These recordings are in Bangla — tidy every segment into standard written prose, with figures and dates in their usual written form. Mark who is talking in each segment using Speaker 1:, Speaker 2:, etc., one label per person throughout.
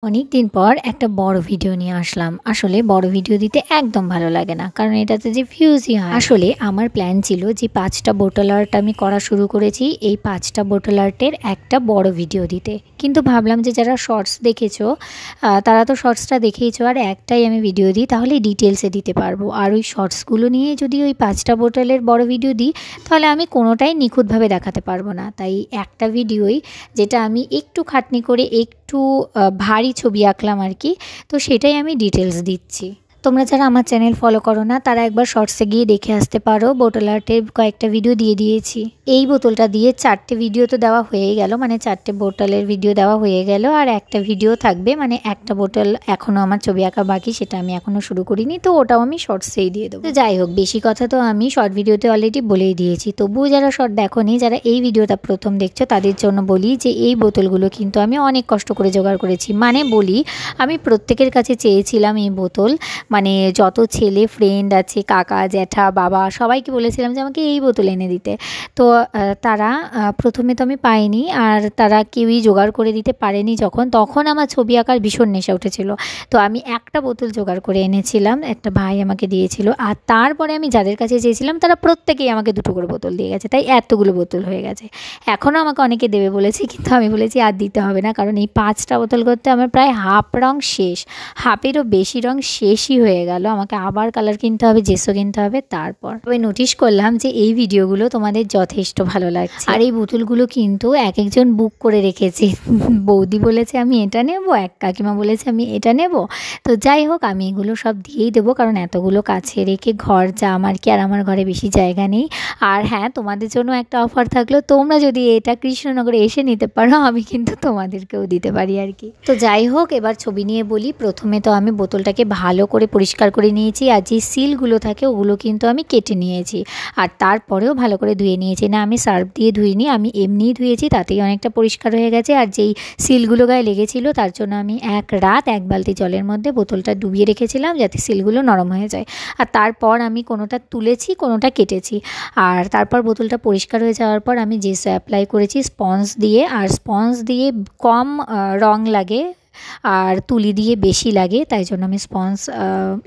Speaker 1: অনেক দিন পর একটা বড় ভিডিও নিয়ে আসলাম। আসলে বড় ভিডিও দিতে একদম ভালো লাগে না, কারণ এটাতে যে ভিউজই হয়। আসলে আমার প্ল্যান ছিল যে ৫টা বোটল আর্ট আমি করা শুরু করেছি, এই ৫টা বোটল আর্টের একটা বড় ভিডিও দিতে। কিন্তু ভাবলাম যে যারা শর্টস দেখেছো তারা তো শর্টসটা দেখেইছো, আর একটাই আমি ভিডিও দিই, তাহলে ডিটেলসে দিতে পারবো। আর ওই শর্টসগুলো নিয়ে যদি ওই ৫টা বোতলের বড় ভিডিও দিই, তাহলে আমি কোনোটাই নিখুঁতভাবে দেখাতে পারবো না। তাই একটা ভিডিওই, যেটা আমি একটু খাটনি করে একটু ভারী ছবি আঁকলাম আর কি, তো সেটাই আমি ডিটেলস দিচ্ছি। তোমরা যারা আমার চ্যানেল ফলো করো না, তারা একবার শর্টসে গিয়ে দেখে আসতে পারো। বোতল আর্টের কয়েকটা ভিডিও দিয়ে দিয়েছি। এই বোতলটা দিয়ে 4টে ভিডিও তো দেওয়া হয়ে গেল, মানে 4টে বোতলের ভিডিও দেওয়া হয়ে গেল, আর একটা ভিডিও থাকবে, মানে একটা বোতল এখনও আমার ছবি আঁকা বাকি, সেটা আমি এখনও শুরু করিনি, তো ওটাও আমি শর্টসেই দিয়ে দেবো। তো যাই হোক, বেশি কথা তো আমি শর্ট ভিডিওতে অলরেডি বলেই দিয়েছি। তবুও যারা শর্ট দেখোনি, যারা এই ভিডিওটা প্রথম দেখছো, তাদের জন্য বলি যে এই বোতলগুলো কিন্তু আমি অনেক কষ্ট করে জোগাড় করেছি। মানে বলি, আমি প্রত্যেকের কাছে চেয়েছিলাম এই বোতল, মানে যত ছেলে ফ্রেন্ড আছে, কাকা জ্যাঠা বাবা, সবাইকে বলেছিলাম যে আমাকে এই বোতল এনে দিতে। তো তারা প্রথমে তো আমি পাইনি, আর তারা কেউই জোগাড় করে দিতে পারেনি। তখন আমার ছবি আঁকার ভীষণ নেশা উঠেছিল। তো আমি একটা বোতল জোগাড় করে এনেছিলাম, একটা ভাই আমাকে দিয়েছিল, আর তারপরে আমি যাদের কাছে চেয়েছিলাম তারা প্রত্যেকেই আমাকে 2টো করে বোতল দিয়ে গেছে, তাই এতগুলো বোতল হয়ে গেছে। এখনও আমাকে অনেকে দেবে বলেছে, কিন্তু আমি বলেছি আর দিতে হবে না, কারণ এই 5টা বোতল করতে আমার প্রায় হাফ রং শেষ, হাফেরও বেশি রং শেষই হয়ে গেল। আমাকে আবার কালার কিনতে হবে, জেসও কিনতে হবে। তারপর তবে নোটিশ করলাম যে এই ভিডিওগুলো তোমাদের যথেষ্ট ভালো লাগছে, আর এই বোতলগুলো কিন্তু এক একজন বুক করে রেখেছে। বৌদি বলেছে আমি এটা নেব, এক কাকিমা বলেছে আমি এটা নেব। তো যাই হোক, আমি এগুলো সব দিয়েই দেবো, কারণ এতগুলো কাছে রেখে ঘর যা আমার কি, আর আমার ঘরে বেশি জায়গা নেই। আর হ্যাঁ, তোমাদের জন্য একটা অফার থাকলো, তোমরা যদি এটা কৃষ্ণনগরে এসে নিতে পারো, আমি কিন্তু তোমাদেরকেও দিতে পারি আর কি। তো যাই হোক, এবার ছবি নিয়ে বলি। প্রথমে তো আমি বোতলটাকে ভালো করে পরিষ্কার করে নিয়েছি, আর যে সিলগুলো থাকে ওগুলো কিন্তু আমি কেটে নিয়েছি, আর তারপরেও ভালো করে ধুয়ে নিয়েছি। না, আমি সার্ফ দিয়ে ধুইনি, আমি এমনিই ধুয়েছি, তাতেই অনেকটা পরিষ্কার হয়ে গেছে। আর যেই সিলগুলো গায়ে লেগেছিল, তার জন্য আমি এক রাত 1 বালতি জলের মধ্যে বোতলটা ডুবিয়ে রেখেছিলাম, যাতে সিলগুলো নরম হয়ে যায়। আর তারপর আমি কোনোটা তুলেছি, কোনোটা কেটেছি। আর তারপর বোতলটা পরিষ্কার হয়ে যাওয়ার পর আমি জেসো অ্যাপ্লাই করেছি স্পঞ্জ দিয়ে, আর স্পঞ্জ দিয়ে কম রং লাগে, আর তুলি দিয়ে বেশি লাগে, তাই জন্য আমি স্পঞ্জ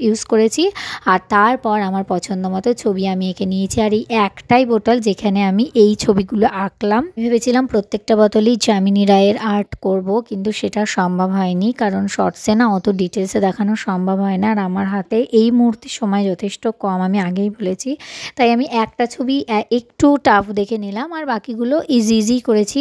Speaker 1: ইউজ করেছি। আর তারপর আমার পছন্দ মতো ছবি আমি এঁকে নিয়েছি। আর এই একটাই বোতল যেখানে আমি এই ছবিগুলো আঁকলাম। ভেবেছিলাম প্রত্যেকটা বোতলেই যামিনী রায়ের আর্ট করব, কিন্তু সেটা সম্ভব হয়নি, কারণ শর্টসে না অত ডিটেলসে দেখানো সম্ভব হয় না, আর আমার হাতে এই মুহূর্তে সময় যথেষ্ট কম, আমি আগেই বলেছি। তাই আমি একটা ছবি একটু টাফ দেখে নিলাম, আর বাকিগুলো ইজি করেছি।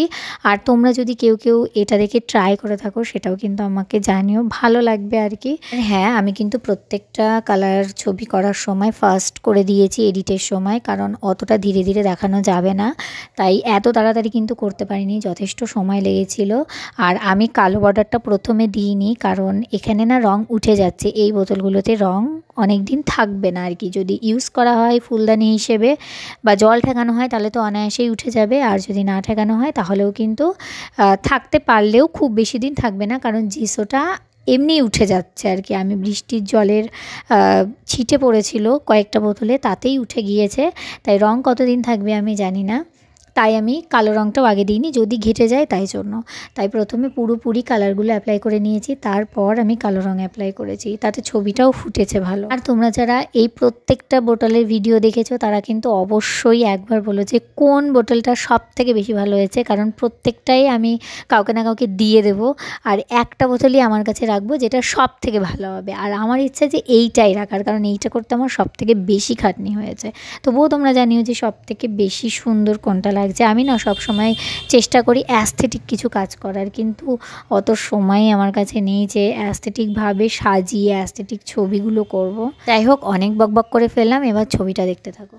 Speaker 1: আর তোমরা যদি কেউ এটা দেখে ট্রাই করে থাকো, সেটাও কিন্তু আমাকে জানিও, ভালো লাগবে আর কি। হ্যাঁ, আমি কিন্তু প্রত্যেকটা কালার ছবি করার সময় ফার্স্ট করে দিয়েছি এডিটের সময়, কারণ অতটা ধীরে ধীরে দেখানো যাবে না, তাই এত তাড়াতাড়ি কিন্তু করতে পারিনি, যথেষ্ট সময় লেগেছিল। আর আমি কালো বর্ডারটা প্রথমে দিইনি, কারণ এখানে না রং উঠে যাচ্ছে, এই বোতলগুলোতে রং অনেক দিন থাকবে না আর কি। যদি ইউজ করা হয় ফুলদানি হিসেবে বা জল ঠেকানো হয়, তাহলে তো অনায়াসেই উঠে যাবে, আর যদি না ঠেকানো হয় তাহলেও কিন্তু থাকতে পারলেও খুব বেশি দিন থাকবে না, কারণ জেসোটা এমনি উঠে যাচ্ছে আর কি। আমি বৃষ্টির জলের ছিটে পড়েছিল কয়েকটা বোতলে, তাতেই উঠে গিয়েছে, তাই রং কতদিন থাকবে আমি জানি না। তাই আমি কালো রঙটাও আগে দিইনি, যদি ঘেটে যায় তাই জন্য। তাই প্রথমে পুরোপুরি কালারগুলো অ্যাপ্লাই করে নিয়েছি, তারপর আমি কালো রঙ অ্যাপ্লাই করেছি, তাতে ছবিটাও ফুটেছে ভালো। আর তোমরা যারা এই প্রত্যেকটা বোতলের ভিডিও দেখেছো, তারা কিন্তু অবশ্যই একবার বলো যে কোন বোতলটা সব থেকে বেশি ভালো হয়েছে, কারণ প্রত্যেকটাই আমি কাউকে না কাউকে দিয়ে দেবো, আর একটা বোতলই আমার কাছে রাখবো যেটা সব থেকে ভালো হবে। আর আমার ইচ্ছা যে এইটাই রাখার, কারণ এইটা করতে আমার সব থেকে বেশি খাটনি হয়েছে। তবুও তোমরা জানিও যে সব থেকে বেশি সুন্দর কোনটা লাগছে। আমি না সব সময় চেষ্টা করি অ্যাস্থেটিক কিছু কাজ করার, কিন্তু অত সময় আমার কাছে নেই যে অ্যাস্থেটিকভাবে সাজিয়ে অ্যাস্থেটিক ছবিগুলো করব। যাই হোক, অনেক বকবক করে ফেললাম, এবার ছবিটা দেখতে থাকো।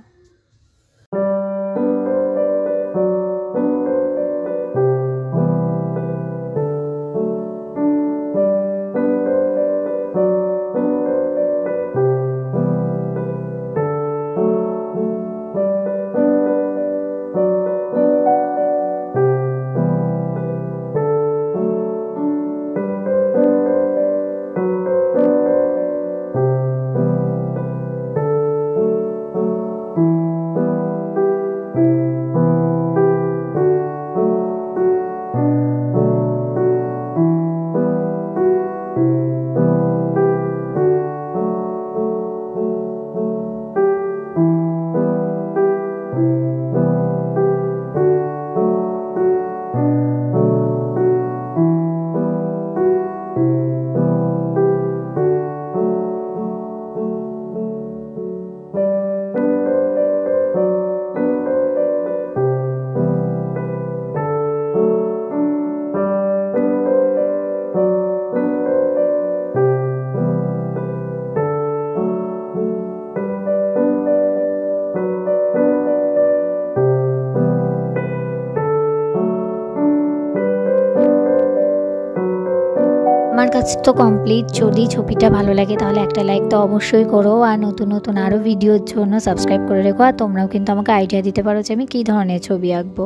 Speaker 1: কাজ তো কমপ্লিট। যদি ছবিটা ভালো লাগে তাহলে একটা লাইক তো অবশ্যই করো, আর নতুন নতুন আরও ভিডিওর জন্য সাবস্ক্রাইব করে রেখো। আর তোমরাও কিন্তু আমাকে আইডিয়া দিতে পারো যে আমি কী ধরনের ছবি আঁকবো,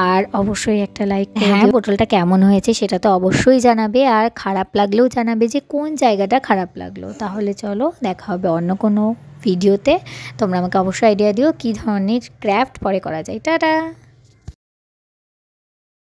Speaker 1: আর অবশ্যই একটা লাইক। হ্যাঁ, বোতলটা কেমন হয়েছে সেটা তো অবশ্যই জানাবে, আর খারাপ লাগলেও জানাবে যে কোন জায়গাটা খারাপ লাগলো। তাহলে চলো দেখা হবে অন্য কোনো ভিডিওতে। তোমরা আমাকে অবশ্যই আইডিয়া দিও কী ধরনের ক্রাফট পরে করা যায়। টাটা।